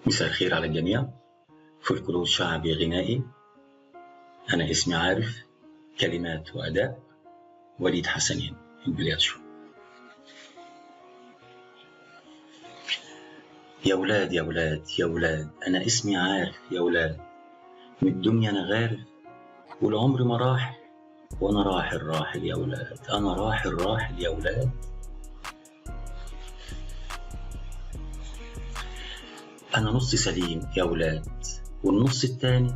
مساء الخير على الجميع. فولكلور شعبي غنائي. أنا اسمي عارف، كلمات وأداء وليد حسنين البلياتشو. يا ولاد يا ولاد يا ولاد، أنا اسمي عارف يا ولاد، من الدنيا أنا غارف والعمر مراحل، وأنا راحل راحل يا ولاد، أنا راحل راحل يا ولاد. أنا نص سليم يا ولاد، والنص التاني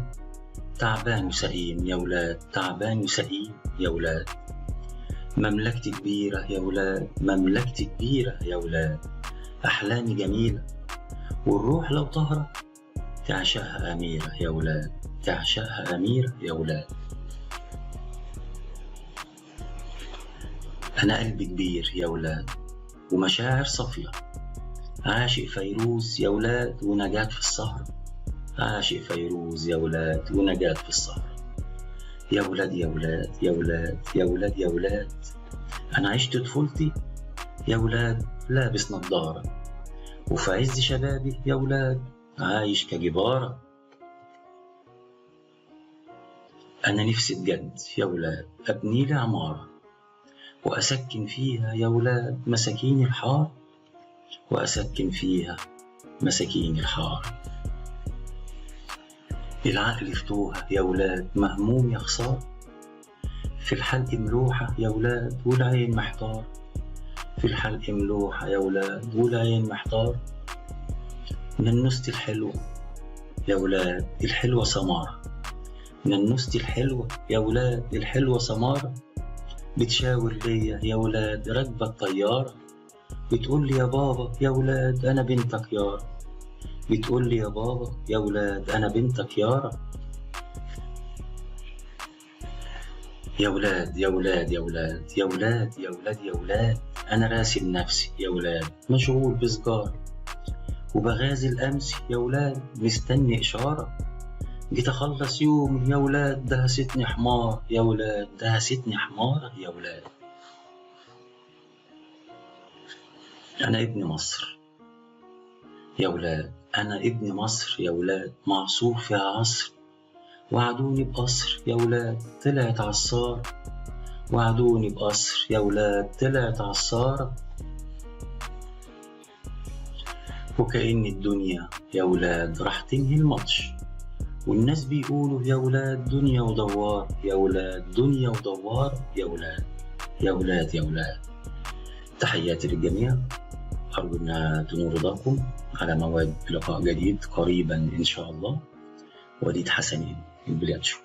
تعبان وسقيم يا ولاد، تعبان وسقيم يا ولاد. مملكتي كبيرة يا ولاد، مملكتي كبيرة يا ولاد، أحلامي جميلة والروح لو طهرت تعشقها أميرة يا ولاد، تعشقها أميرة يا ولاد. أنا قلبي كبير يا ولاد ومشاعر صافية، عاشق فيروز يا ولاد ونجاة في السهرة، عاشق فيروز يا ولاد ونجاة في السهرة. يا ولاد يا ولاد يا ولاد يا ولاد يا ولاد، أنا عشت طفولتي يا ولاد لابس نضارة، وفي عز شبابي يا ولاد عايش كجبارة. أنا نفسي بجد يا ولاد أبني لي عمارة، وأسكن فيها يا ولاد مساكين الحارة، وأسكن فيها مساكين الحارة. العقل فتوها يا ولاد مهموم يا خسارة، في الحلق ملوحة يا ولاد والعين محتار، في الحلق ملوحة يا ولاد والعين محتار. ننوستي الحلوة يا ولاد الحلوة سمارة، ننوستي الحلوة يا ولاد الحلوة سمارة. بتشاور ليا يا ولاد راكبة الطيارة، بتقول لي يا بابا يا ولاد أنا بنتك يارا، بتقول لي يا بابا يا ولاد أنا بنتك يارا. يا ولاد يا ولاد يا ولاد يا ولاد يا ولاد يا ولاد، أنا راسم نفسي يا ولاد مشغول بسجارة، وبغازل أمسي يا ولاد مستني إشارة. جيت أخلص يومي يا ولاد دهستني حمار يا ولاد، دهستني حمارة يا ولاد. أنا ابن مصر يا ولاد، أنا ابن مصر يا ولاد، معصور فيها عصر، وعدوني بقصر يا ولاد طلعت عصار، وعدوني بقصر يا ولاد طلعت عصارة. وكأن الدنيا يا ولاد راح تنهي الماتش، والناس بيقولوا يا ولاد دنيا ودوار يا ولاد، دنيا ودوار يا ولاد يا ولاد يا ولاد. تحياتي للجميع، أرجو أنها تنور رضاكم، على موعد بلقاء جديد قريبا إن شاء الله. وليد حسنين البلياتشو.